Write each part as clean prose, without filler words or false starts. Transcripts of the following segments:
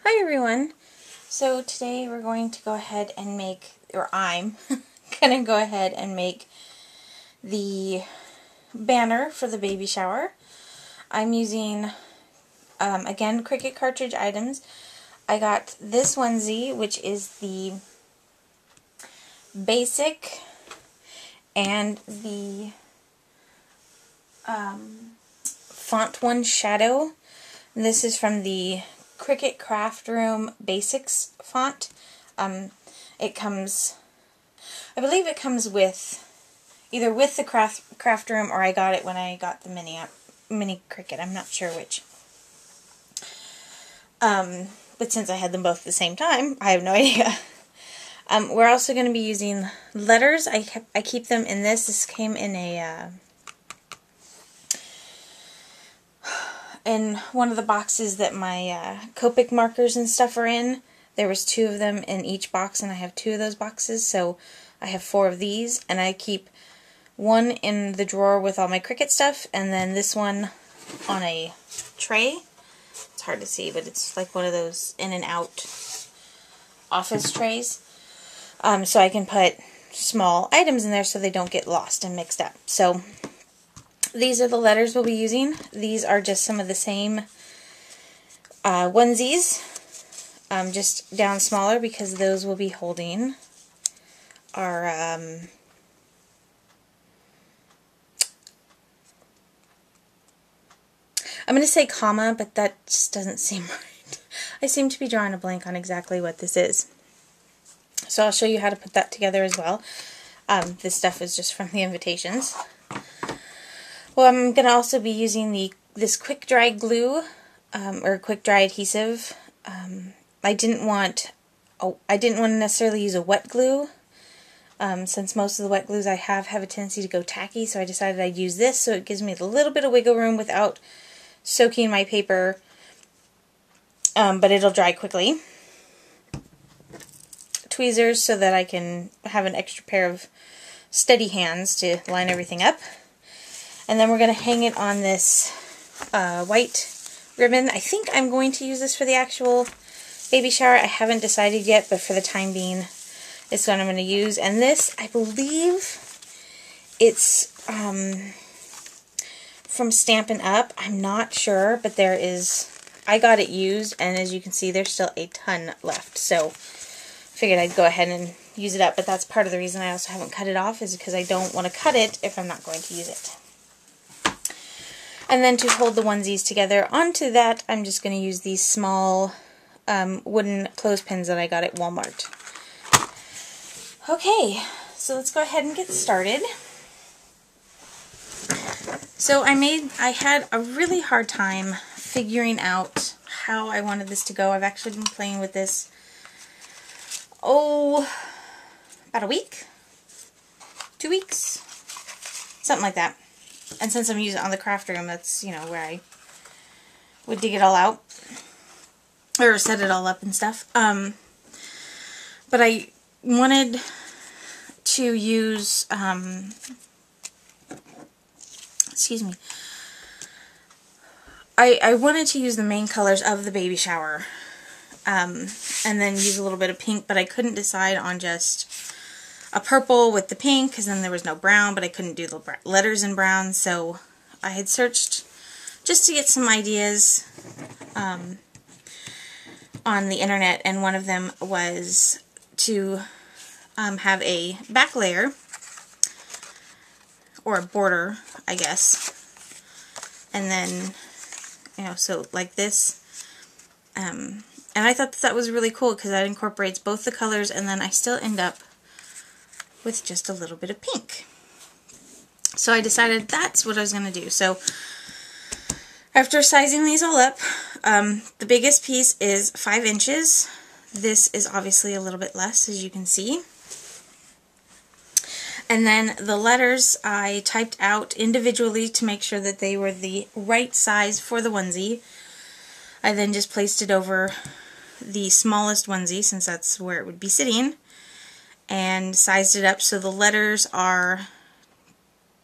Hi everyone! So today we're going to go ahead and make, or I'm going to go ahead and make the banner for the baby shower. I'm using, again, Cricut cartridge items. I got this onesie, which is the basic and the font one shadow. This is from the Cricut Craft Room Basics font. It comes, I believe it comes with, either with the craft Room, or I got it when I got the mini Cricut. I'm not sure which. But since I had them both at the same time, I have no idea. We're also going to be using letters. I keep them in this. This came in a in one of the boxes that my Copic markers and stuff are in. There was 2 of them in each box, and I have 2 of those boxes, so I have 4 of these, and I keep one in the drawer with all my Cricut stuff, and then this one on a tray. It's hard to see, but it's like one of those in and out office trays. So I can put small items in there so they don't get lost and mixed up. So these are the letters we'll be using. These are just some of the same onesies, just down smaller, because those will be holding our I'm going to say comma, but that just doesn't seem right. I seem to be drawing a blank on exactly what this is. So I'll show you how to put that together as well. This stuff is just from the invitations. Well, I'm going to also be using this quick dry glue, or quick dry adhesive. I didn't want to necessarily use a wet glue, since most of the wet glues I have a tendency to go tacky, so I decided I'd use this so it gives me a little bit of wiggle room without soaking my paper, but it'll dry quickly. Tweezers so that I can have an extra pair of steady hands to line everything up. And then we're going to hang it on this white ribbon. I think I'm going to use this for the actual baby shower. I haven't decided yet, but for the time being, it's what I'm going to use. And this, I believe, it's from Stampin' Up. I'm not sure, but there is, I got it used, and as you can see, there's still a ton left. So figured I'd go ahead and use it up, but that's part of the reason I also haven't cut it off, is because I don't want to cut it if I'm not going to use it. And then to hold the onesies together, onto that I'm just going to use these small wooden clothespins that I got at Walmart. Okay, so let's go ahead and get started. So I had a really hard time figuring out how I wanted this to go. I've actually been playing with this, about a week? 2 weeks? Something like that. And since I'm using it on the craft room, that's, you know, where I would dig it all out. Or set it all up and stuff. But I wanted to use, excuse me. I wanted to use the main colors of the baby shower. And then use a little bit of pink, but I couldn't decide on just a purple with the pink, because then there was no brown, but I couldn't do the letters in brown, so I had searched just to get some ideas on the internet, and one of them was to have a back layer, or a border, I guess, and then, you know, so like this, and I thought that was really cool because that incorporates both the colors, and then I still end up with just a little bit of pink. So I decided that's what I was going to do. So after sizing these all up, the biggest piece is 5 inches. This is obviously a little bit less, as you can see. And then the letters I typed out individually to make sure that they were the right size for the onesie. I then just placed it over the smallest onesie, since that's where it would be sitting, and sized it up so the letters are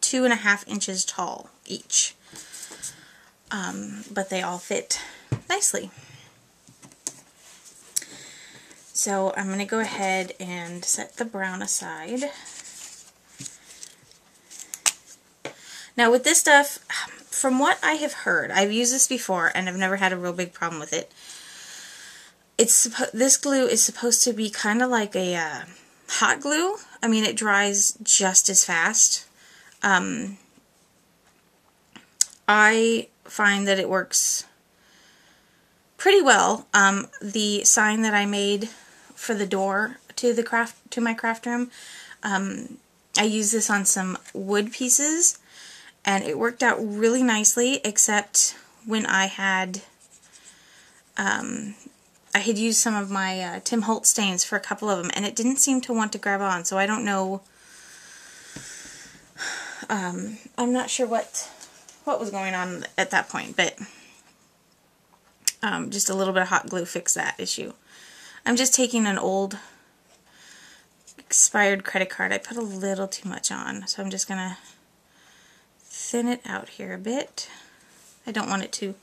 2.5 inches tall each. But they all fit nicely. So I'm going to go ahead and set the brown aside. Now with this stuff, from what I have heard, I've used this before and I've never had a real big problem with it. This glue is supposed to be kind of like a hot glue. I mean, it dries just as fast. I find that it works pretty well. The sign that I made for the door to my craft room, I used this on some wood pieces, and it worked out really nicely, except when I had used some of my Tim Holtz stains for a couple of them, and it didn't seem to want to grab on, so I don't know. I'm not sure what was going on at that point, but just a little bit of hot glue fixed that issue. I'm just taking an old expired credit card. I put a little too much on, so I'm just going to thin it out here a bit. I don't want it to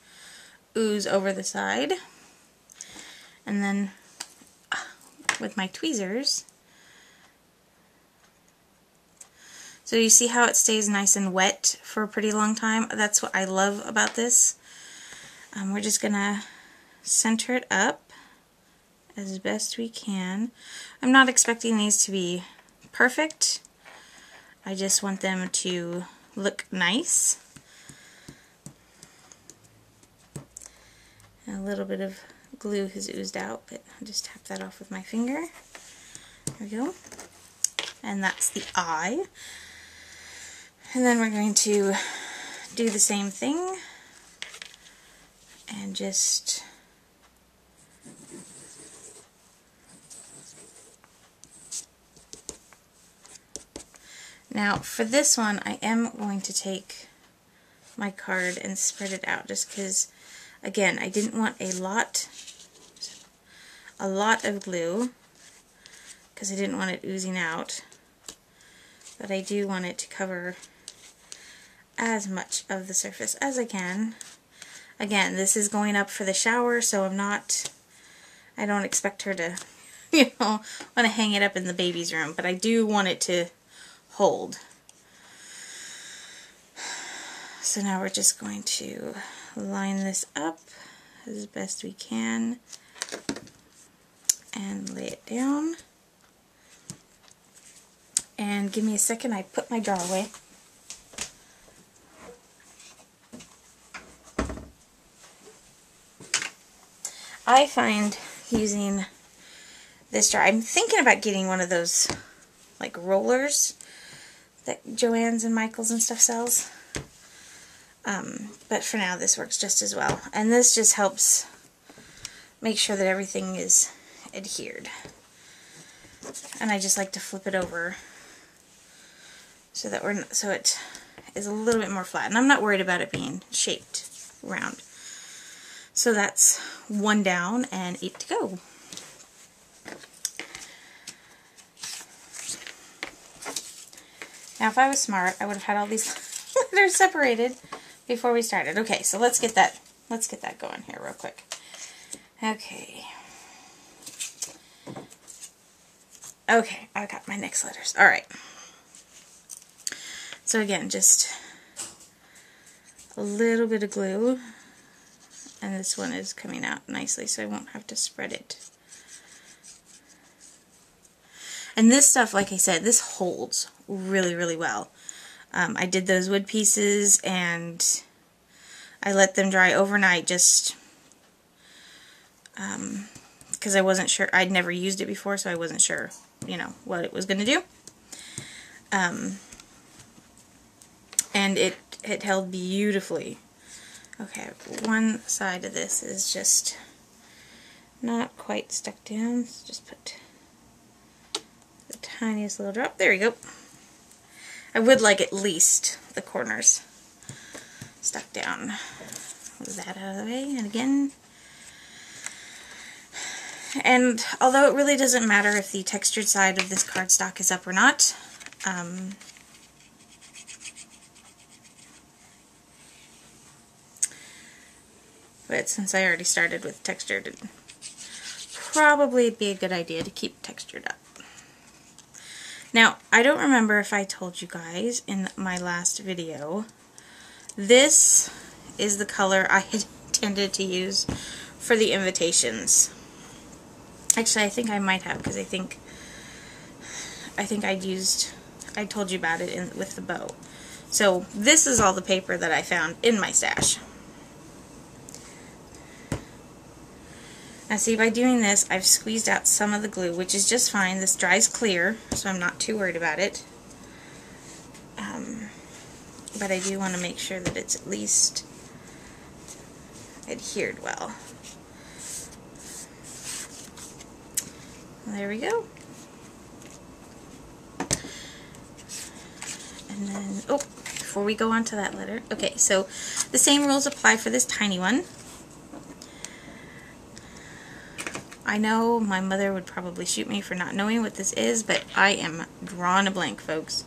ooze over the side. And then with my tweezers, so you see how it stays nice and wet for a pretty long time? That's what I love about this. We're just going to center it up as best we can. I'm not expecting these to be perfect. I just want them to look nice. A little bit of glue has oozed out, but I'll just tap that off with my finger. There we go. And that's the eye. And then we're going to do the same thing and just now for this one I am going to take my card and spread it out, just because again I didn't want a lot of glue because I didn't want it oozing out, but I do want it to cover as much of the surface as I can. Again, this is going up for the shower, so I don't expect her to, want to hang it up in the baby's room, but I do want it to hold. So now we're just going to line this up as best we can and lay it down. And give me a second, I put my jar away. I find using this jar, I'm thinking about getting one of those like rollers that Joann's and Michael's and stuff sells. But for now this works just as well. And this just helps make sure that everything is adhered. And I just like to flip it over so that it is a little bit more flat. And I'm not worried about it being shaped round. So that's one down and 8 to go. Now if I was smart, I would have had all these letters separated before we started. Okay, so let's get that going here real quick. Okay. Okay, I got my next letters. Alright. So again, just a little bit of glue. And this one is coming out nicely, so I won't have to spread it. And this stuff, like I said, this holds really, really well. I did those wood pieces, and I let them dry overnight just because I wasn't sure. I'd never used it before, so I wasn't sure, what it was going to do. And it held beautifully. Okay, one side of this is just not quite stuck down. So just put the tiniest little drop. There we go. I would like at least the corners stuck down. Move that out of the way. And again, and although it really doesn't matter if the textured side of this cardstock is up or not, but since I already started with textured, it probably be a good idea to keep textured up. Now, I don't remember if I told you guys in my last video, this is the color I had intended to use for the invitations. Actually, I think I might have, because I think I told you about it with the bow. So this is all the paper that I found in my stash. Now see, by doing this, I've squeezed out some of the glue, which is just fine. This dries clear, so I'm not too worried about it. But I do want to make sure that it's at least adhered well. There we go. And then, oh, before we go on to that letter, okay, so the same rules apply for this tiny one. I know my mother would probably shoot me for not knowing what this is, but I am drawing a blank, folks.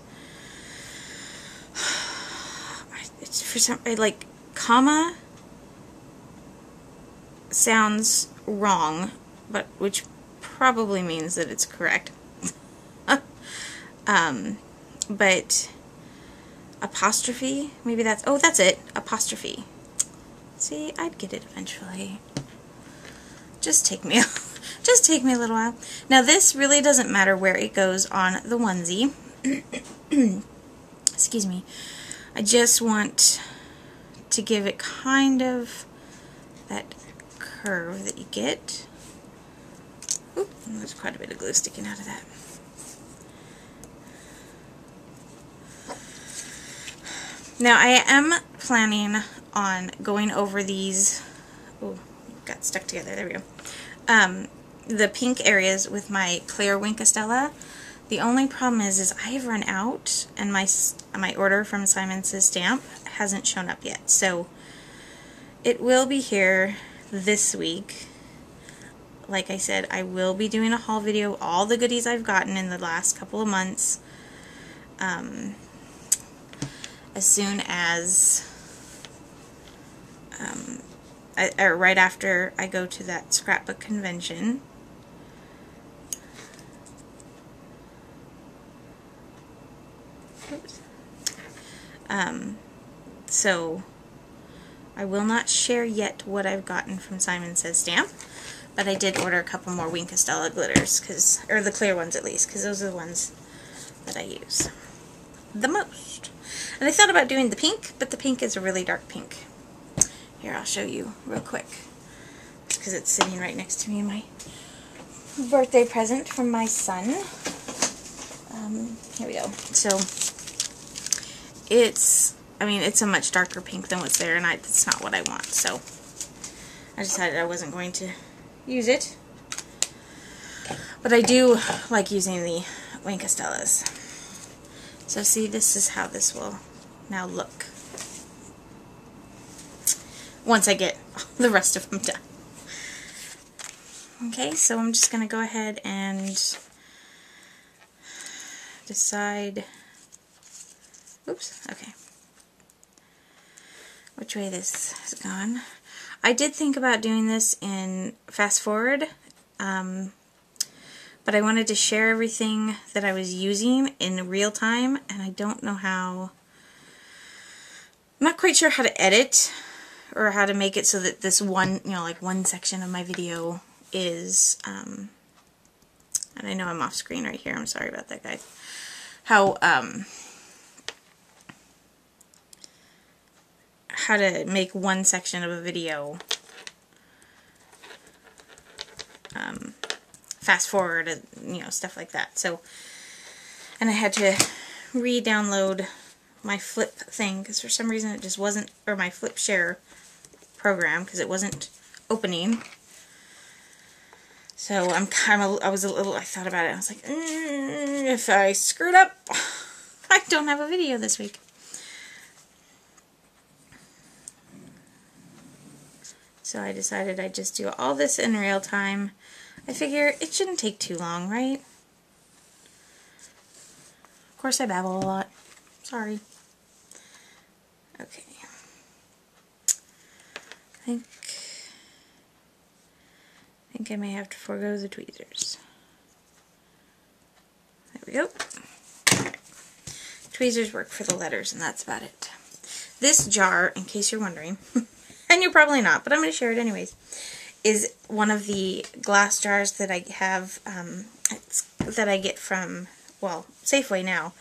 It's for some, like, comma sounds wrong, but which probably means that it's correct. But apostrophe, maybe that's, oh, that's it, apostrophe. See, I'd get it eventually. Just take me a little while. Now this really doesn't matter where it goes on the onesie. Excuse me. I just want to give it kind of that curve that you get. Oop, there's quite a bit of glue sticking out of that. Now I am planning on going over these, oh, got stuck together, there we go, the pink areas with my clear Wink of Stella. The only problem is I've run out, and my order from Simon Says Stamp hasn't shown up yet. So it will be here this week. Like I said, I will be doing a haul video of all the goodies I've gotten in the last couple of months. As soon as, or right after I go to that scrapbook convention. Oops. So I will not share yet what I've gotten from Simon Says Stamp, but I did order a couple more Wink of Stella glitters, or the clear ones at least, because those are the ones that I use the most. And I thought about doing the pink, but the pink is a really dark pink. Here, I'll show you real quick, because it's sitting right next to me in my birthday present from my son. Here we go. So it's, I mean, it's a much darker pink than what's there, and that's not what I want. So I decided I wasn't going to use it. But I do like using the Wink of Stellas. So see, this is how this will now look once I get the rest of them done. Okay, so I'm just going to go ahead and decide, oops, okay, which way this has gone. I did think about doing this in fast forward, but I wanted to share everything that I was using in real time, and I don't know how, I'm not quite sure how to edit or how to make it so that this one, you know, like one section of my video is, and I know I'm off screen right here, I'm sorry about that, guys, how to make one section of a video fast forward, you know, stuff like that. So, and I had to re-download my Flip thing, because for some reason it just wasn't, or my Flip Share program, because it wasn't opening. So I thought about it, I was like, if I screwed up, I don't have a video this week. So I decided I'd just do all this in real time. I figure it shouldn't take too long, right? Of course I babble a lot. Sorry. Okay. I think I may have to forego the tweezers. There we go. Right. Tweezers work for the letters, and that's about it. This jar, in case you're wondering, and you're probably not, but I'm going to share it anyways, is one of the glass jars that I have, that I get from, well, Safeway now,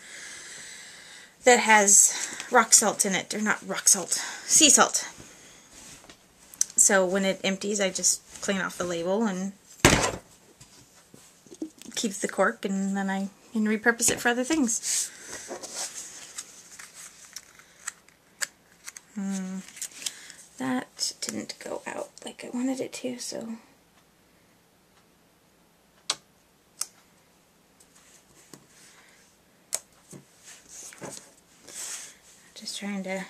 that has rock salt in it, or not rock salt, sea salt. So when it empties, I just clean off the label and keep the cork, and then I can repurpose it for other things. That didn't go out like I wanted it to, so just trying to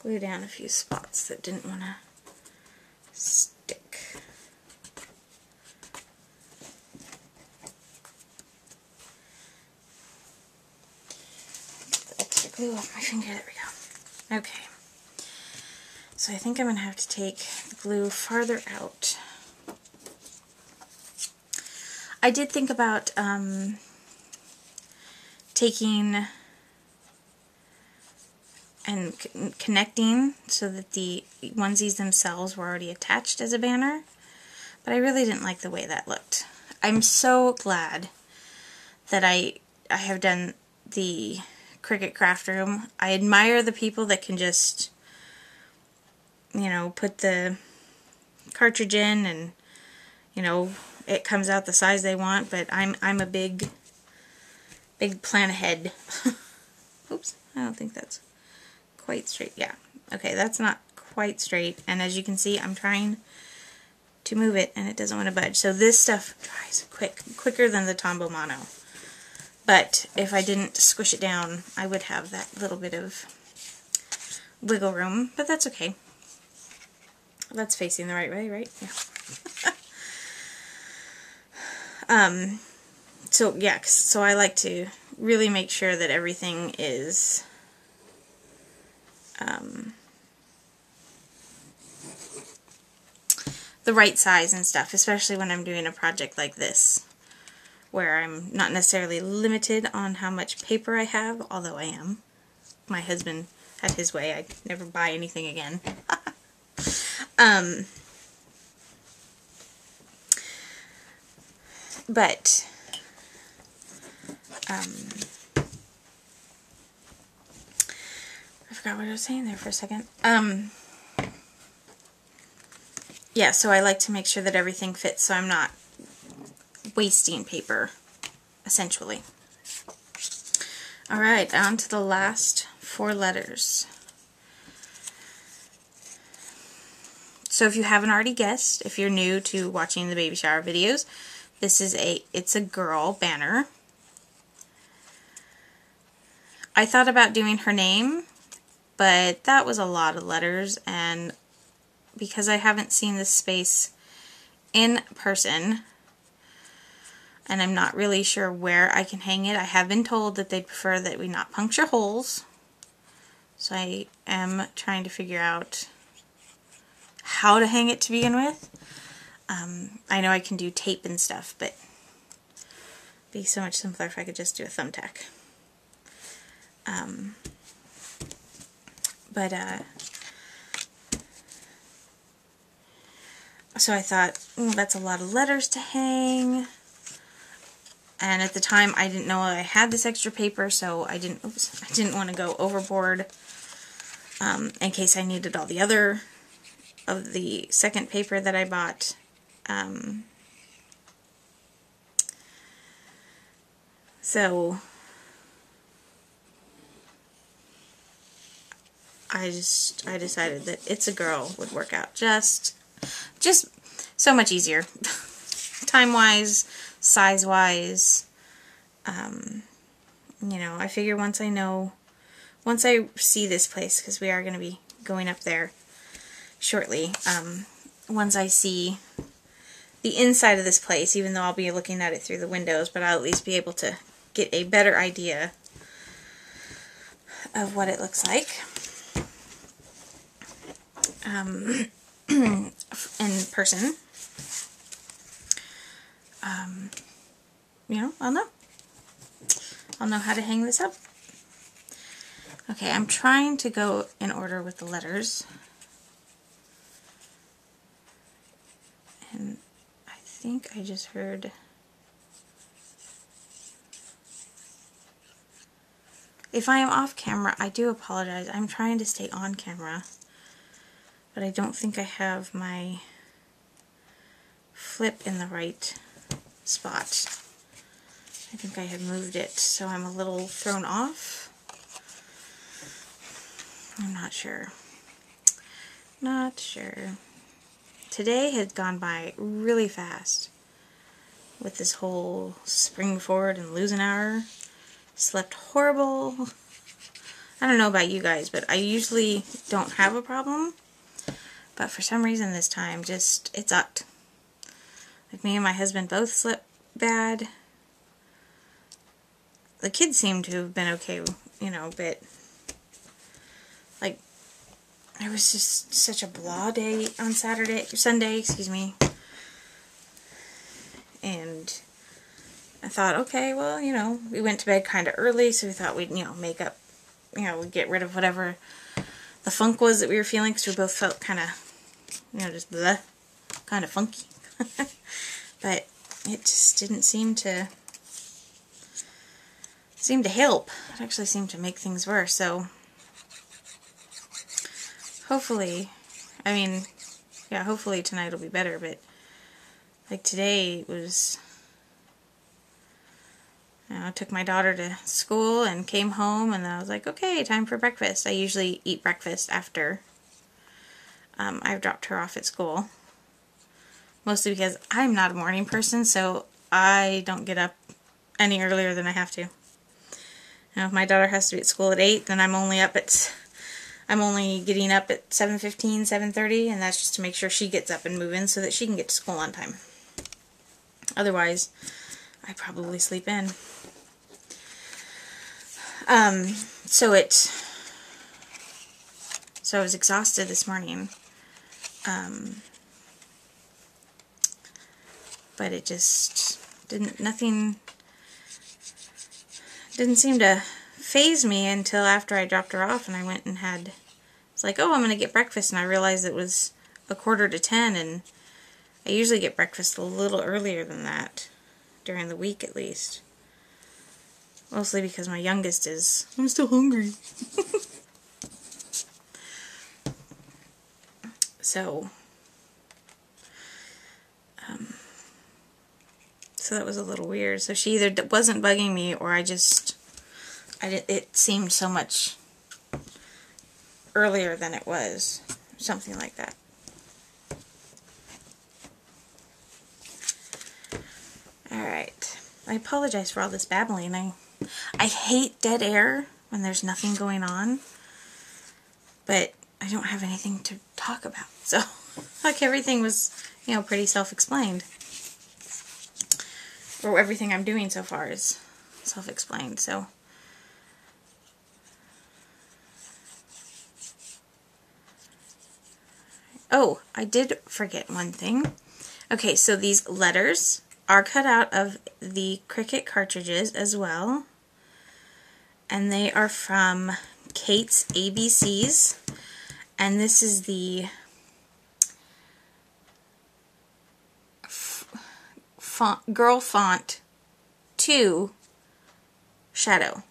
glue down a few spots that didn't want to stick. Get the extra glue off my finger. There we go. Okay. So I think I'm going to have to take the glue farther out. I did think about taking and connecting so that the onesies themselves were already attached as a banner, but I really didn't like the way that looked. I'm so glad that I have done the Cricut Craft Room. I admire the people that can just, you know, put the cartridge in and, you know, it comes out the size they want, but I'm a big plan ahead. Oops, I don't think that's quite straight. Yeah, okay, that's not quite straight, and as you can see, I'm trying to move it and it doesn't want to budge. So this stuff dries quicker than the Tombow Mono. But if I didn't squish it down, I would have that little bit of wiggle room, but that's okay. That's facing the right way, right? Yeah. So yeah, so I like to really make sure that everything is the right size and stuff, especially when I'm doing a project like this, where I'm not necessarily limited on how much paper I have, although I am. My husband had his way. I never buy anything again. But I forgot what I was saying there for a second. Yeah, so I like to make sure that everything fits so I'm not wasting paper, essentially. Alright, on to the last 4 letters. So if you haven't already guessed, if you're new to watching the baby shower videos, this is It's a Girl banner. I thought about doing her name, but that was a lot of letters, and because I haven't seen this space in person, and I'm not really sure where I can hang it, I have been told that they prefer that we not puncture holes, so I am trying to figure out how to hang it to begin with. I know I can do tape and stuff, but it'd be so much simpler if I could just do a thumbtack. So I thought, that's a lot of letters to hang. And at the time, I didn't know I had this extra paper, so I didn't want to go overboard in case I needed all the other of the second paper that I bought. So I decided that It's a Girl would work out just so much easier, time-wise, size-wise. You know, I figure once I see this place, because we are going to be going up there shortly, once I see the inside of this place, even though I'll be looking at it through the windows, but I'll at least be able to get a better idea of what it looks like. in person, you know, I'll know. I'll know how to hang this up. Okay, I'm trying to go in order with the letters. And I think I just heard... If I am off camera, I do apologize. I'm trying to stay on camera. But I don't think I have my flip in the right spot. I think I had moved it, so I'm a little thrown off. I'm not sure. Not sure. Today has gone by really fast with this whole spring forward and lose an hour. Slept horrible. I don't know about you guys, but I usually don't have a problem. But for some reason this time, just, it sucked. Like, me and my husband both slept bad. The kids seem to have been okay, you know, but, like, it was just such a blah day on Sunday, excuse me. And I thought, okay, well, you know, we went to bed kind of early, so we thought we'd, you know, make up, you know, we'd get rid of whatever the funk was that we were feeling, because we both felt kind of, you know, just bleh, kind of funky. But it just didn't seem to help. It actually seemed to make things worse. So hopefully, I mean, yeah, hopefully tonight will be better. But like today was, you know, I took my daughter to school and came home, and then I was like, okay, time for breakfast. I usually eat breakfast after I've dropped her off at school. Mostly because I'm not a morning person, so I don't get up any earlier than I have to. Now, if my daughter has to be at school at 8, then I'm only getting up at 7:15, 7:30, and that's just to make sure she gets up and move in so that she can get to school on time. Otherwise, I probably sleep in. So I was exhausted this morning. But it just didn't seem to faze me until after I dropped her off, and I went and it's like, oh, I'm going to get breakfast, and I realized it was 9:45, and I usually get breakfast a little earlier than that, during the week at least. Mostly because my youngest is, I'm still hungry. So that was a little weird. So she either wasn't bugging me, or it seemed so much earlier than it was. Something like that. Alright. I apologize for all this babbling. I hate dead air when there's nothing going on. But I don't have anything to talk about. So, like, everything was, you know, pretty self-explained. Or everything I'm doing so far is self-explained, so. Oh, I did forget one thing. Okay, so these letters are cut out of the Cricut cartridges as well. And they are from Kate's ABCs. And this is the Girl Font 2 shadow.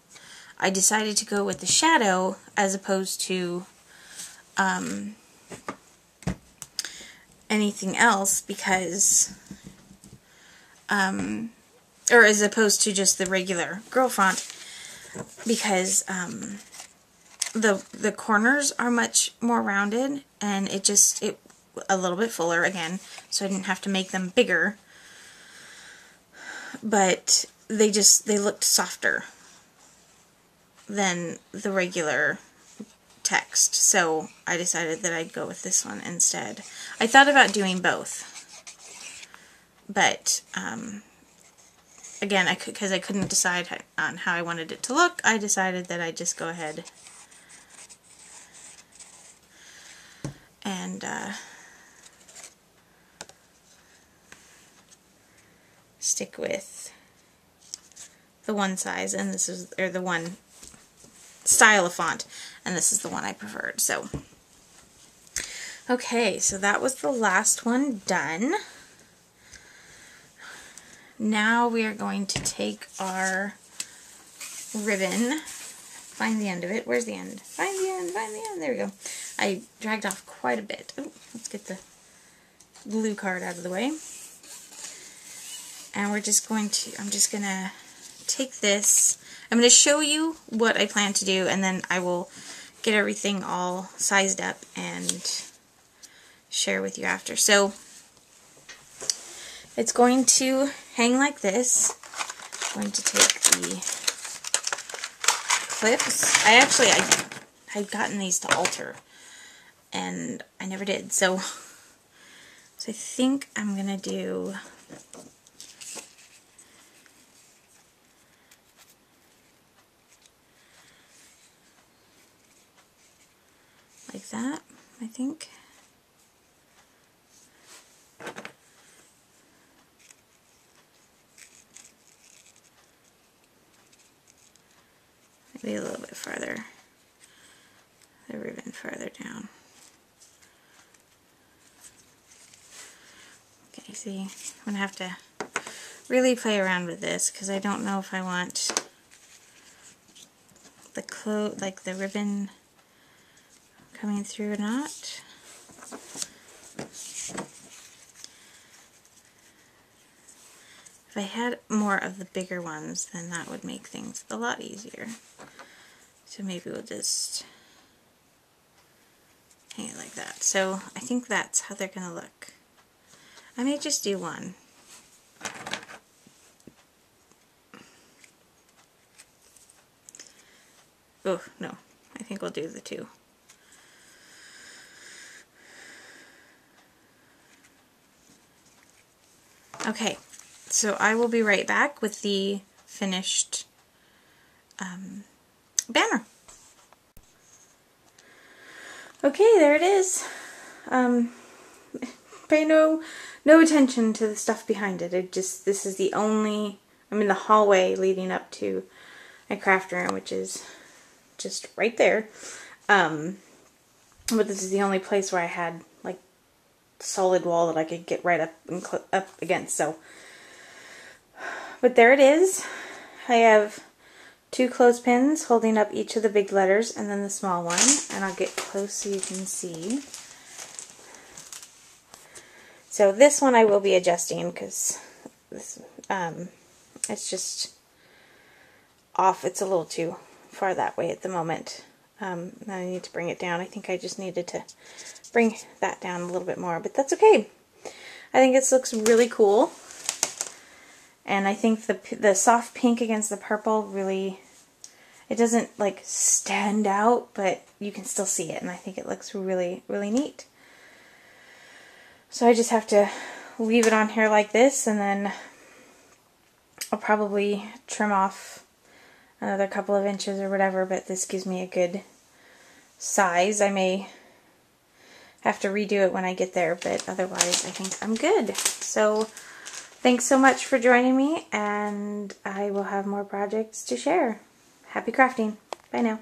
I decided to go with the shadow as opposed to anything else because, or as opposed to just the regular Girl Font, because the corners are much more rounded, and it a little bit fuller again, so I didn't have to make them bigger. But they looked softer than the regular text, so I decided that I'd go with this one instead. I thought about doing both, but again, because I couldn't decide on how I wanted it to look, I decided that I'd just go ahead and and stick with the one size, and this is, or the one style of font, and this is the one I preferred. So okay, so that was the last one done. Now we are going to take our ribbon, find the end of it. Where's the end? Find the end, find the end. There we go. I dragged off quite a bit. Oh, let's get the glue card out of the way. And we're just going to, I'm just going to take this. I'm going to show you what I plan to do, and then I will get everything all sized up and share with you after. So it's going to hang like this. I'm going to take the clips. I'd gotten these to alter, and I never did. So I think I'm going to do like that, I think. Maybe a little bit farther, the ribbon farther down. Okay, see, I'm going to have to really play around with this because I don't know if I want the like the ribbon coming through or not. If I had more of the bigger ones, then that would make things a lot easier. So maybe we'll just hang it like that. So I think that's how they're going to look. I may just do one. Oh, no. I think we'll do the two. Okay, so I will be right back with the finished banner. Okay, there it is. Pay no attention to the stuff behind it. This is the only, I'm in the hallway leading up to my craft room, which is just right there. But this is the only place where I had like solid wall that I could get right up and up against. So, but there it is. I have 2 clothespins holding up each of the big letters and then the small one, and I'll get close so you can see. So this one I will be adjusting because this it's just off. It's a little too far that way at the moment. I need to bring it down. I think I just needed to bring that down a little bit more, but that's okay. I think this looks really cool. And I think the soft pink against the purple really, it doesn't like stand out, but you can still see it, and I think it looks really, really neat. So I just have to leave it on here like this, and then I'll probably trim off another couple of inches or whatever, but this gives me a good size. I may have to redo it when I get there, but otherwise I think I'm good. So thanks so much for joining me, and I will have more projects to share. Happy crafting. Bye now.